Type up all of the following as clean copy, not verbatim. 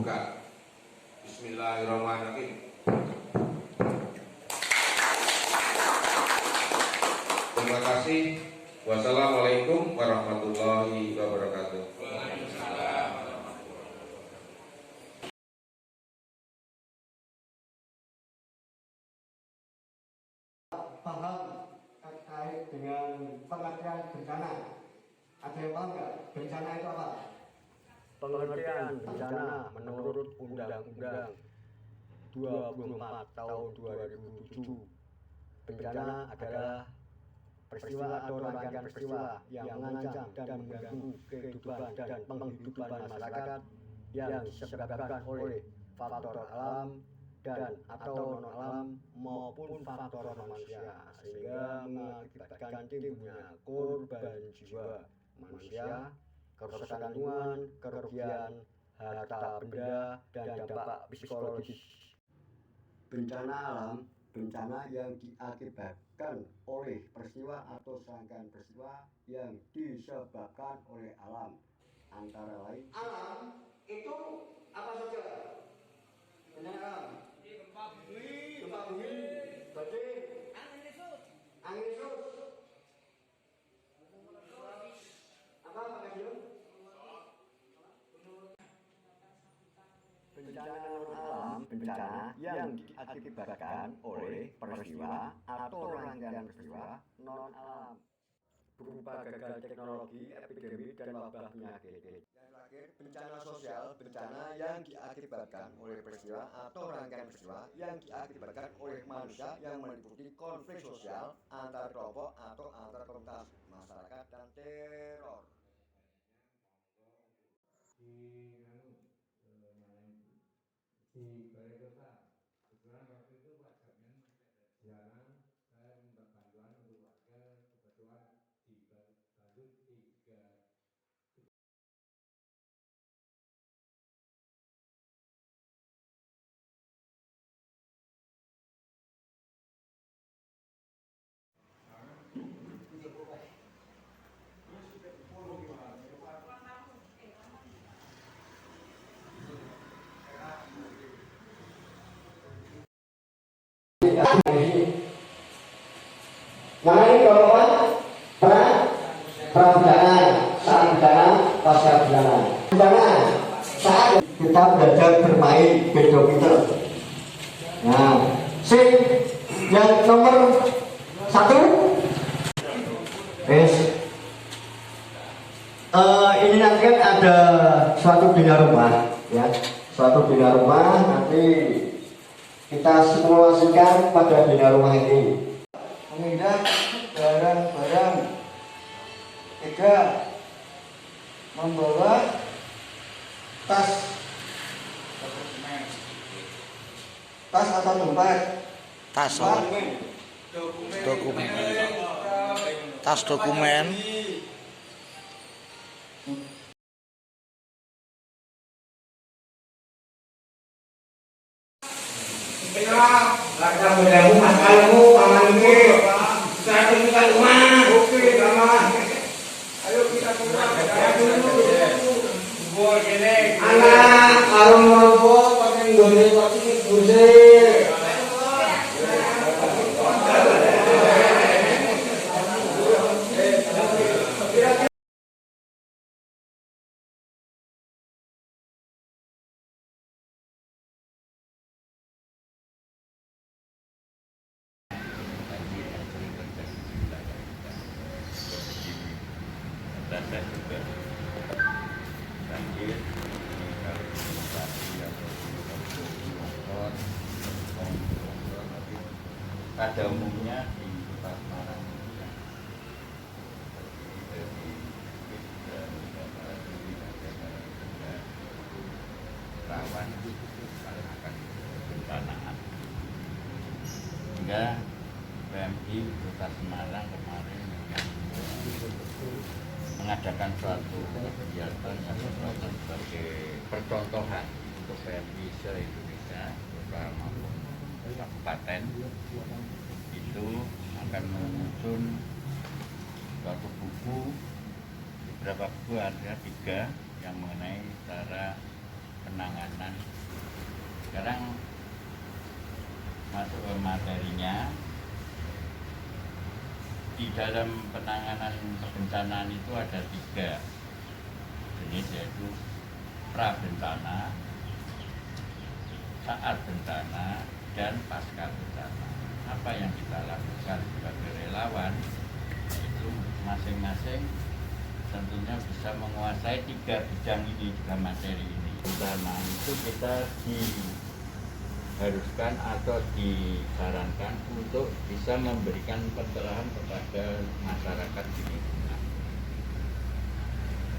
dibuka. Bismillahirrahmanirrahim. Terima kasih. Wassalamualaikum warahmatullahi wabarakatuh. Paham terkait dengan pengertian bencana. Ada yang paham nggak? Bencana itu apa? Pengertian bencana menurut Undang-Undang 24 tahun 2007. Bencana adalah peristiwa atau rangkaian peristiwa yang mengancam dan mengganggu kehidupan dan penghidupan masyarakat yang disebabkan oleh faktor alam dan atau non alam maupun faktor manusia, sehingga mengakibatkan timbulnya korban jiwa manusia, kerusakan lingkungan, kerugian harta benda, dan dampak psikologis. Bencana alam, bencana yang diakibatkan oleh peristiwa atau serangkaian peristiwa yang disebabkan oleh alam, antara lain Alam itu apa saja? Bencana alam. Gempa bumi, badai, angin lesus. Apa Pak Kajian? bencana non alam, bencana yang diakibatkan oleh peristiwa atau rangkaian peristiwa non alam, berupa gagal teknologi, epidemi, dan wabah penyakit. Yang terakhir, bencana sosial, bencana yang diakibatkan oleh peristiwa atau rangkaian peristiwa yang diakibatkan oleh manusia yang meliputi konflik sosial antar kelompok atau antar komunitas masyarakat dan teror. Di Balai Kota, kebetulan waktu itu Pak Jamin jarang, saya minta bantuan untuk warga, kebetulan dibantu 3. Nama ini kalau bencana, saat bencana, pasca bencana. Bencana saat kita belajar bermain pedometer. Nah, yang nomor 1, ini nanti kan ada suatu bina rumah, ya, suatu bina rumah. Nanti kita simulasikan pada bina rumah ini. Memindah barang-barang. 3, membawa tas atau dompet. Tas dokumen. Tas dokumen. Kita bergabung masalahmu paman ini. Saya tinggal rumah. Oke, sama. Ayo kita keluar. Anak harus merokok pakai gone pakai gusir. dan juga banjir pada umumnya di Kota Semarang rawan akan bencanaan, hingga PMI Kota Semarang kemarin mengadakan suatu kegiatan yang sebagai percontohan untuk PMI se-Indonesia maupun kabupaten, itu akan menyusun suatu buku, beberapa buku, ada 3 yang mengenai cara penanganan. Sekarang masuk ke materinya. Di dalam penanganan kebencanaan itu ada 3 jenis, yaitu pra bencana, saat bencana, dan pasca bencana. Apa yang kita lakukan sebagai relawan itu masing-masing tentunya bisa menguasai 3 bidang ini, 3 materi ini. Bencana itu kita diharuskan atau disarankan untuk bisa memberikan pencerahan kepada masyarakat di lingkungan.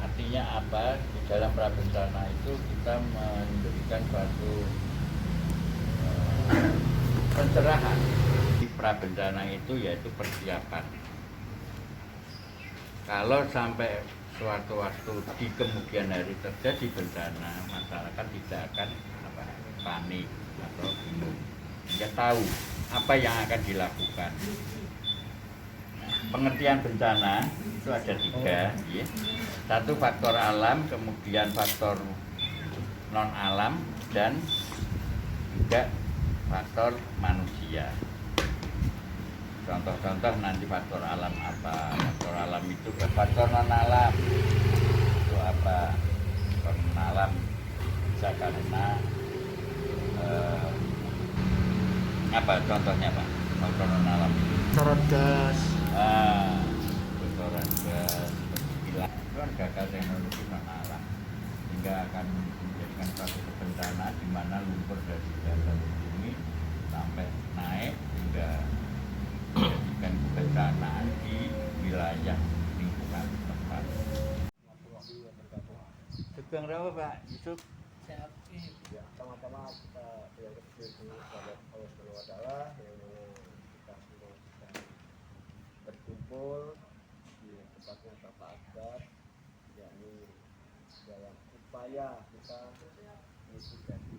Artinya apa? Di dalam prabencana itu kita memberikan suatu pencerahan. Di prabencana itu yaitu persiapan. Kalau sampai suatu waktu di kemudian hari terjadi bencana, masyarakat tidak akan panik atau bingung. Dia tahu apa yang akan dilakukan. Pengertian bencana itu ada 3, ya. 1 faktor alam, kemudian faktor non alam, dan juga faktor manusia. Contoh-contoh nanti faktor alam apa? Faktor alam itu faktor non alam itu apa? Faktor non alam bisa karena apa contohnya Pak? Faktor non alam itu Sorot gas. bocoran gas, kilat, itu kan gagal teknologi non alam, sehingga akan menjadikan suatu bencana di mana lumpur dari dasar bumi sampai naik hingga menjadikan kebencanaan di wilayah lingkungan tempat. Sugeng Rawa Pak Yusuf. Ya, sama-sama kita bersyukur kepada Allah Subhanahu wa taala yang mana kita semua bisa berkumpul di tempatnya Bapak Akbar, yakni dalam upaya kita mitigasi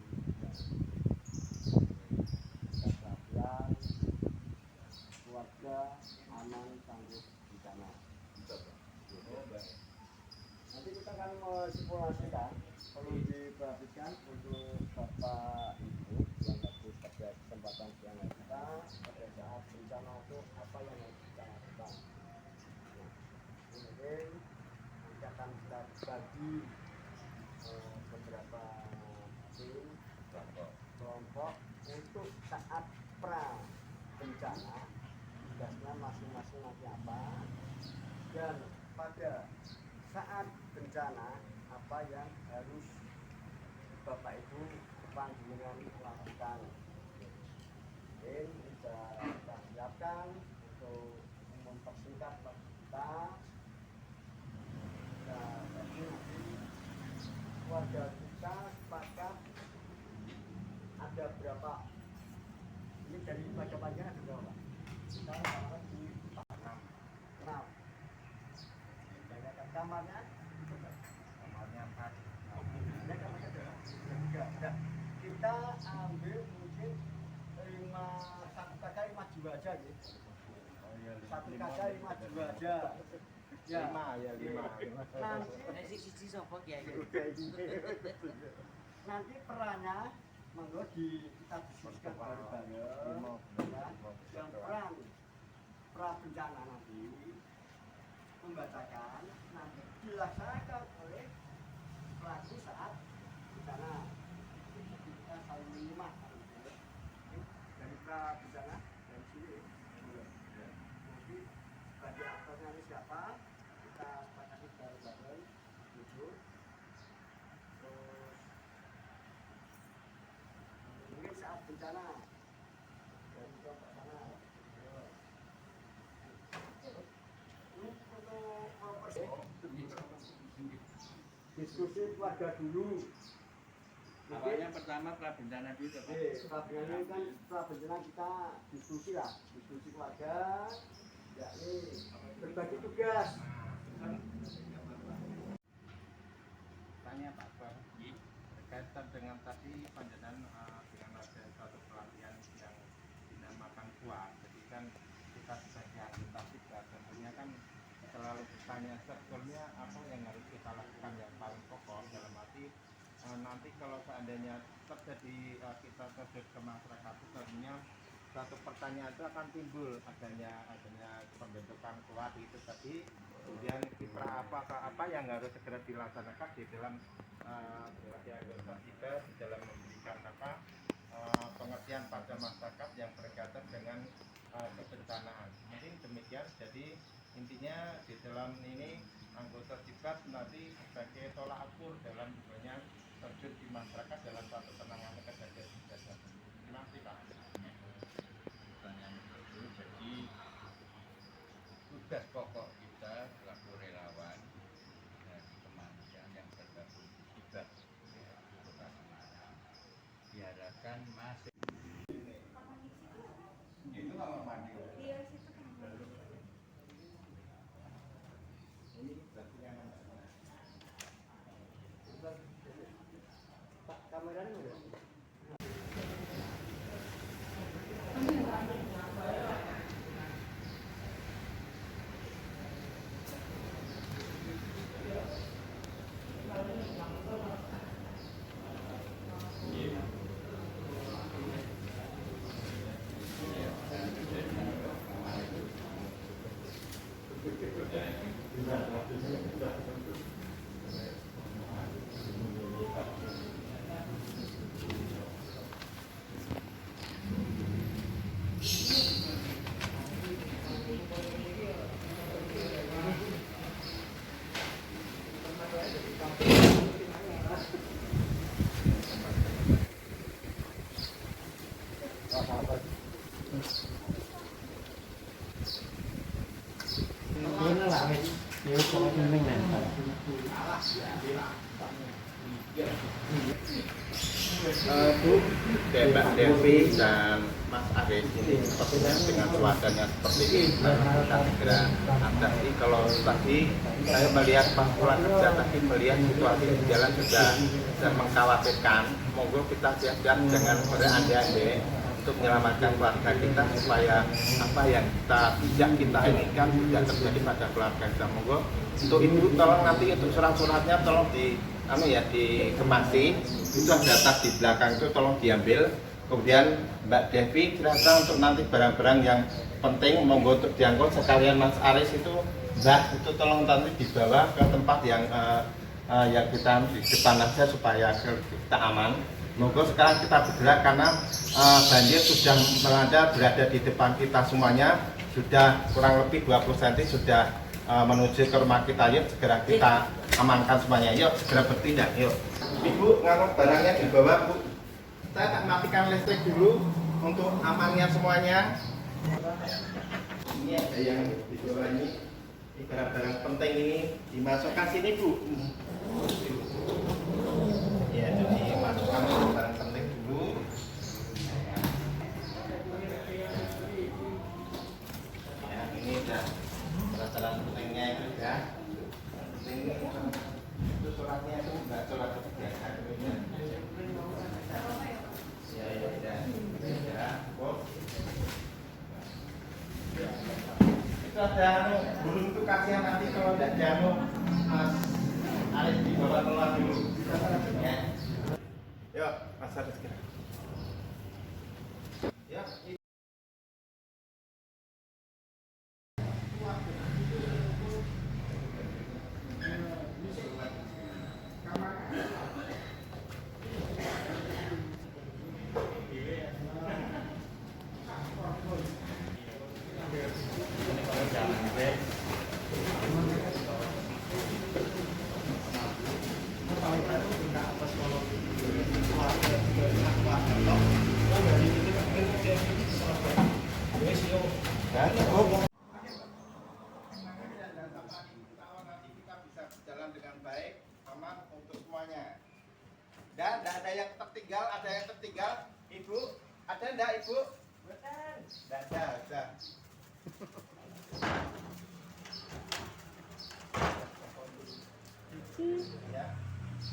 kesehatan keluarga aman tangguh bencana. Nanti kita akan mensimulasikan, perlu diperhatikan untuk Bapak Ibu yang hadir pada kesempatan siang kita pada saat bencana itu apa yang harus kita lakukan. Mungkin nanti akan kita bagi beberapa tim kelompok untuk saat pra bencana tugasnya masing-masing nanti apa, dan pada saat bencana apa yang harus Bapak Ibu panjenengan lakukan. Mungkin bisa kita siapkan untuk mempersingkat waktu kita. Jadi nanti keluarga kita sepakat ada berapa, ini dari baca panjang ada berapa? Kita sama di 6. Kamarnya 4. Ya, kamarnya ada 3. Kita ambil mungkin 1 kakak 5 jiwa aja gitu. 1 kakak 5 jiwa aja. Ya, 5. Nanti perannya monggo kita diskusikan bareng-bareng. Yang peran pra bencana nanti membacakan, nanti dilaksanakan oleh pelaku saat bencana. Kita saling menyimak dari pra bencana dari sini. Nanti bagi aktornya ini siapa, kita sepakati bareng-bareng, jujur. Terus mungkin saat bencana dari kelompok sana. Diskusi keluarga dulu. Awalnya pertama prabencana dulu Pak. Prabencana kan prabencana kita diskusi lah, diskusi keluarga, yakni berbagi tugas. Tanya Pak Akbar, berkaitan dengan tadi panjenengan dengan ada suatu pelatihan yang dinamakan kuat. Jadi kan kita sebagai anggota juga tentunya kan selalu bertanya sebetulnya apa yang harus kita lakukan yang paling pokok dalam arti nanti kalau seandainya terjadi kita terjun ke masyarakat itu tentunya satu pertanyaan itu akan timbul adanya pembentukan kuat itu tadi, kemudian kiprah apa yang harus segera dilaksanakan di dalam kita di dalam memberikan pengertian pada masyarakat yang berkaitan dengan kebencanaan. Mungkin demikian. Jadi intinya di dalam ini anggota Cibat nanti sebagai tolak ukur dalam banyak terjun di masyarakat dalam satu penanganan kejadian bencana. Terima kasih Pak. Pertanyaan itu, jadi tugas pokok kita selaku relawan dari kemanusiaan yang tergabung di Cibat, Kota Semarang, diharapkan masih Itu kamar mandi. Ini berarti yang Pak, kameranya udah. Bu, Mbak Devi dan Mas Arif ini sepertinya dengan cuacanya seperti ini kita segera atasi. Kalau tadi saya melihat pas pulang kerja tadi melihat situasi di jalan sudah mengkhawatirkan, monggo kita siap-siap dengan berandai-andai untuk menyelamatkan keluarga kita supaya apa yang tidak kita inginkan tidak terjadi pada keluarga kita. Monggo untuk ibu tolong nanti untuk surat-suratnya tolong dikemasi, itu ada tas di belakang itu tolong diambil. Kemudian Mbak Devi kira-kira untuk nanti barang-barang yang penting monggo untuk diangkut, sekalian Mas Aris itu Mbak itu tolong nanti dibawa ke tempat yang kita di depan aja supaya kita aman. Monggo sekarang kita bergerak karena banjir sudah melanda berada di depan kita semuanya, sudah kurang lebih 20 cm sudah menuju ke rumah kita. Yuk segera kita amankan semuanya, yuk segera bertindak, yuk. Ibu nganggap barangnya dibawa Bu. Saya akan matikan listrik dulu untuk amannya semuanya. Ini ada yang dibawa ini barang-barang penting ini dimasukkan sini Bu. Ya, jadi masukkan barang penting dulu. Ya, ini udah peraturan pentingnya itu ya. Penting itu suratnya itu enggak surat biasa ya. Itu ada burung itu kasihan nanti kalau tidak jamu Mas Aris dibawa keluar dulu ya. Yuk Mas Aris kira. Yuk. Berjalan dengan baik, aman untuk semuanya. Dan tidak ada yang tertinggal, ada yang tertinggal. Ibu, ada enggak Ibu? Tidak ada. Ya.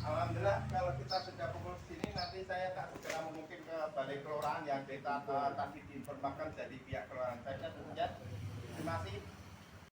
Alhamdulillah kalau kita sudah kumpul sini nanti saya tak segera mungkin ke balai kelurahan yang kita tadi diinformasikan dari pihak kelurahan. Saya saja. Terima kasih.